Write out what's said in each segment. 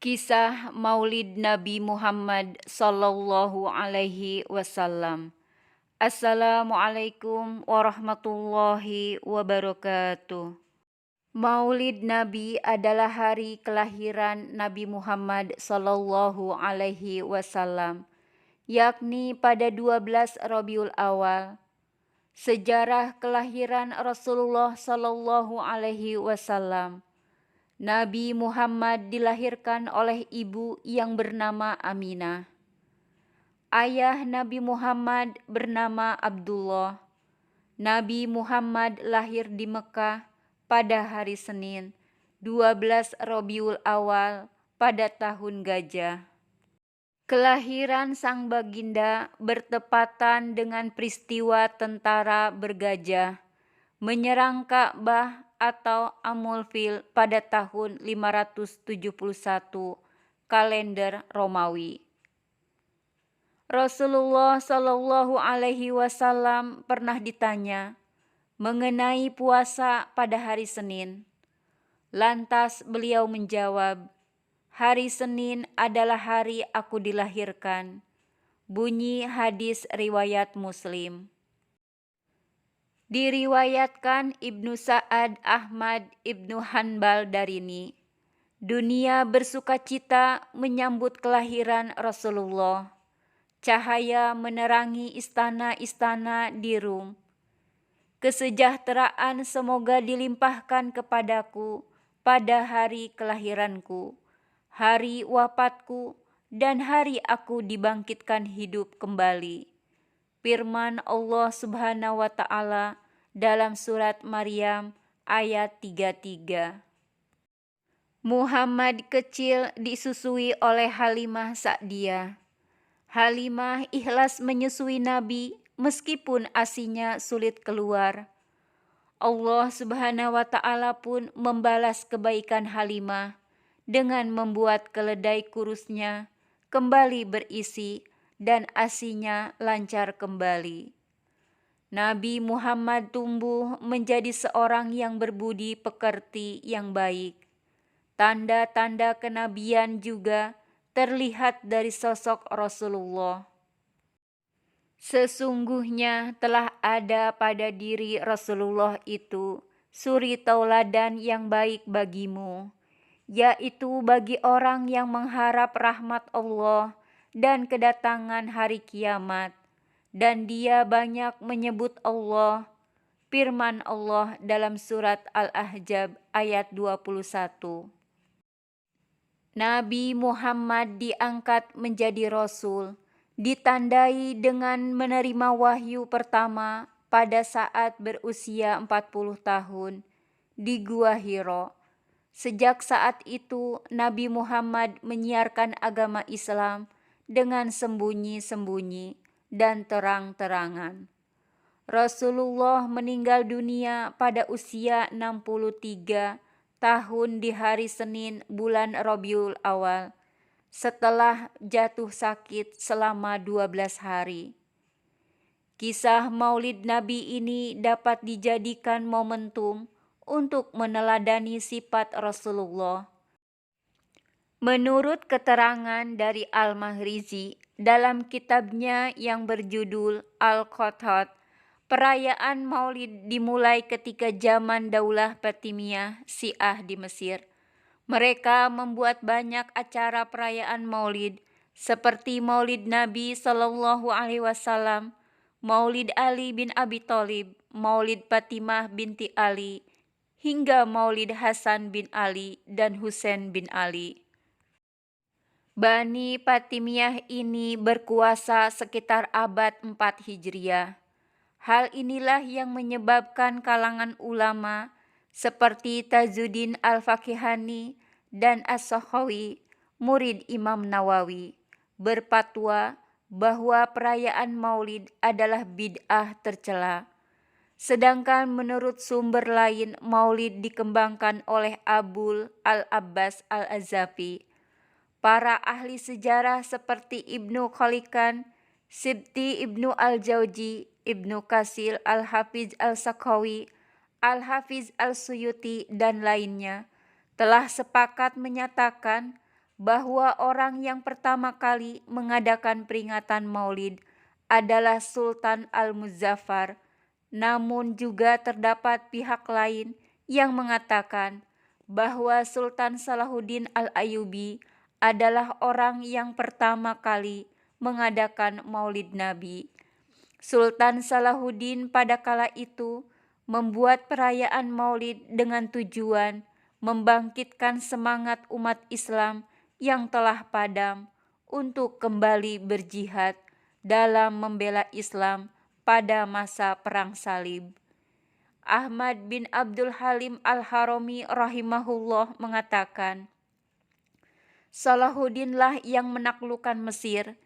Kisah Maulid Nabi Muhammad Sallallahu Alaihi Wasallam. Assalamualaikum warahmatullahi wabarakatuh. Maulid Nabi adalah hari kelahiran Nabi Muhammad Sallallahu Alaihi Wasallam, yakni pada 12 Rabiul Awal. Sejarah kelahiran Rasulullah Sallallahu Alaihi Wasallam. Nabi Muhammad dilahirkan oleh ibu yang bernama Aminah. Ayah Nabi Muhammad bernama Abdullah. Nabi Muhammad lahir di Mekah pada hari Senin, 12 Rabiul Awal pada tahun Gajah. Kelahiran sang baginda bertepatan dengan peristiwa tentara bergajah menyerang Ka'bah atau Amul Fil pada tahun 571 kalender Romawi. Rasulullah Shallallahu Alaihi Wasallam pernah ditanya mengenai puasa pada hari Senin. Lantas beliau menjawab, "Hari Senin adalah hari aku dilahirkan." Bunyi hadis riwayat Muslim. Diriwayatkan Ibnu Sa'ad Ahmad Ibnu Hanbal Darini, dunia bersukacita menyambut kelahiran Rasulullah. Cahaya menerangi istana-istana di Rum. Kesejahteraan semoga dilimpahkan kepadaku pada hari kelahiranku, hari wafatku, dan hari aku dibangkitkan hidup kembali. Firman Allah Subhanahu wa Ta'ala dalam surat Maryam ayat 33. Muhammad kecil disusui oleh Halimah Sa'diyah. Halimah ikhlas menyusui Nabi meskipun ASInya sulit keluar. Allah Subhanahu wa Ta'ala pun membalas kebaikan Halimah dengan membuat keledai kurusnya kembali berisi dan ASInya lancar kembali. Nabi Muhammad tumbuh menjadi seorang yang berbudi pekerti yang baik. Tanda-tanda kenabian juga terlihat dari sosok Rasulullah. Sesungguhnya telah ada pada diri Rasulullah itu suri tauladan yang baik bagimu, yaitu bagi orang yang mengharap rahmat Allah dan kedatangan hari kiamat, dan dia banyak menyebut Allah. Firman Allah dalam surat Al-Ahzab ayat 21. Nabi Muhammad diangkat menjadi Rasul, ditandai dengan menerima wahyu pertama pada saat berusia 40 tahun di Gua Hiro. Sejak saat itu, Nabi Muhammad menyiarkan agama Islam dengan sembunyi-sembunyi dan terang-terangan. Rasulullah meninggal dunia pada usia 63 tahun di hari Senin bulan Rabiul Awal setelah jatuh sakit selama 12 hari. Kisah Maulid Nabi ini dapat dijadikan momentum untuk meneladani sifat Rasulullah. Menurut keterangan dari Al-Mahrizi dalam kitabnya yang berjudul Al-Qathat, perayaan Maulid dimulai ketika zaman Daulah Fatimiyah Syiah di Mesir. Mereka membuat banyak acara perayaan Maulid seperti Maulid Nabi Shallallahu Alaihi Wasallam, Maulid Ali bin Abi Thalib, Maulid Fatimah binti Ali, hingga Maulid Hasan bin Ali dan Husain bin Ali. Bani Fatimiyah ini berkuasa sekitar abad 4 Hijriah. Hal inilah yang menyebabkan kalangan ulama seperti Tajuddin Al-Faqihani dan As-Sakhawi, murid Imam Nawawi, berfatwa bahwa perayaan Maulid adalah bid'ah tercela. Sedangkan menurut sumber lain, Maulid dikembangkan oleh Abul Al-Abbas Al-Azafi. Para ahli sejarah seperti Ibnu Khalikan, Sibti Ibnu Al-Jauzi, Ibnu Katsir, Al-Hafiz Al-Sakhawi, Al-Hafiz Al-Suyuti, dan lainnya telah sepakat menyatakan bahwa orang yang pertama kali mengadakan peringatan Maulid adalah Sultan Al-Muzaffar, namun juga terdapat pihak lain yang mengatakan bahwa Sultan Salahuddin Al-Ayyubi adalah orang yang pertama kali mengadakan Maulid Nabi. Sultan Salahuddin pada kala itu membuat perayaan Maulid dengan tujuan membangkitkan semangat umat Islam yang telah padam untuk kembali berjihad dalam membela Islam pada masa Perang Salib. Ahmad bin Abdul Halim Al-Harami rahimahullah mengatakan, Salahuddinlah yang menaklukkan Mesir.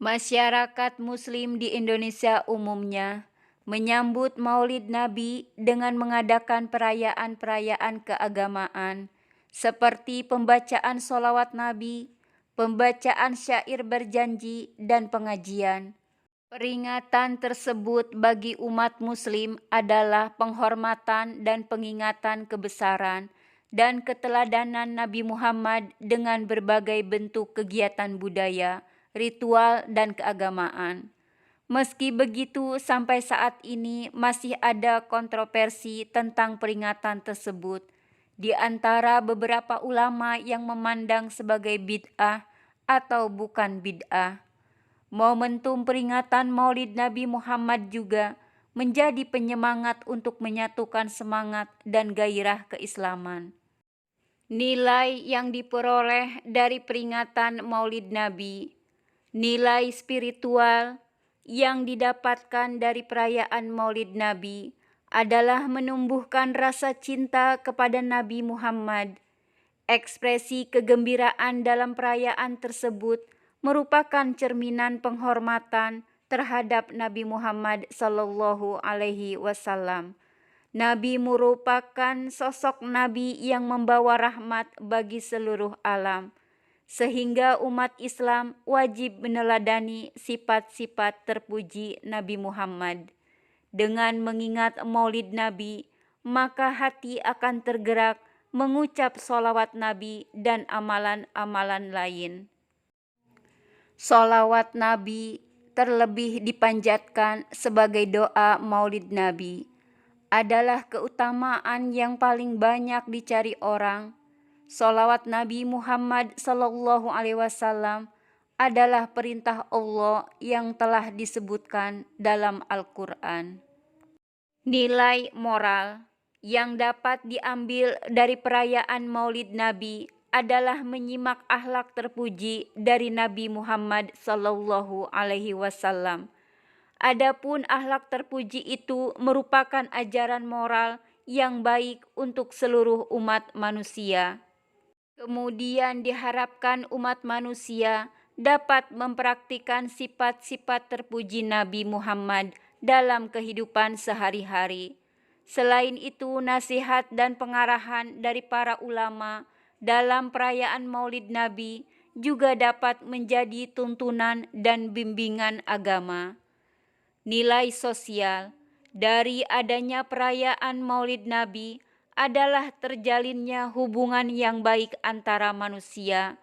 Masyarakat Muslim di Indonesia umumnya menyambut Maulid Nabi dengan mengadakan perayaan-perayaan keagamaan seperti pembacaan sholawat Nabi, pembacaan syair berjanji, dan pengajian. Peringatan tersebut bagi umat Muslim adalah penghormatan dan pengingatan kebesaran dan keteladanan Nabi Muhammad dengan berbagai bentuk kegiatan budaya, ritual, dan keagamaan. Meski begitu, sampai saat ini masih ada kontroversi tentang peringatan tersebut di antara beberapa ulama yang memandang sebagai bid'ah atau bukan bid'ah. Momentum peringatan Maulid Nabi Muhammad juga menjadi penyemangat untuk menyatukan semangat dan gairah keislaman. Nilai yang diperoleh dari peringatan Maulid Nabi. Nilai spiritual yang didapatkan dari perayaan Maulid Nabi adalah menumbuhkan rasa cinta kepada Nabi Muhammad. Ekspresi kegembiraan dalam perayaan tersebut merupakan cerminan penghormatan terhadap Nabi Muhammad sallallahu alaihi wasallam. Nabi merupakan sosok nabi yang membawa rahmat bagi seluruh alam, sehingga umat Islam wajib meneladani sifat-sifat terpuji Nabi Muhammad. Dengan mengingat Maulid Nabi, maka hati akan tergerak mengucap sholawat Nabi dan amalan-amalan lain. Sholawat Nabi terlebih dipanjatkan sebagai doa Maulid Nabi adalah keutamaan yang paling banyak dicari orang. Sholawat Nabi Muhammad sallallahu alaihi wasallam adalah perintah Allah yang telah disebutkan dalam Al-Quran. Nilai moral yang dapat diambil dari perayaan Maulid Nabi adalah menyimak akhlak terpuji dari Nabi Muhammad sallallahu alaihi wasallam. Adapun akhlak terpuji itu merupakan ajaran moral yang baik untuk seluruh umat manusia. Kemudian diharapkan umat manusia dapat mempraktikkan sifat-sifat terpuji Nabi Muhammad dalam kehidupan sehari-hari. Selain itu, nasihat dan pengarahan dari para ulama dalam perayaan Maulid Nabi juga dapat menjadi tuntunan dan bimbingan agama. Nilai sosial dari adanya perayaan Maulid Nabi adalah terjalinnya hubungan yang baik antara manusia.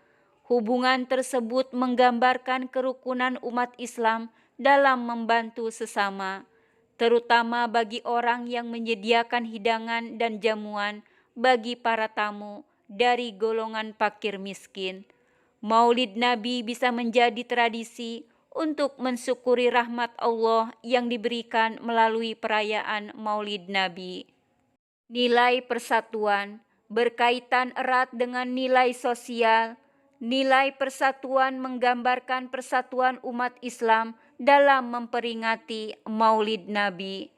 Hubungan tersebut menggambarkan kerukunan umat Islam dalam membantu sesama, terutama bagi orang yang menyediakan hidangan dan jamuan bagi para tamu dari golongan fakir miskin. Maulid Nabi bisa menjadi tradisi untuk mensyukuri rahmat Allah yang diberikan melalui perayaan Maulid Nabi. Nilai persatuan berkaitan erat dengan nilai sosial. Nilai persatuan menggambarkan persatuan umat Islam dalam memperingati Maulid Nabi.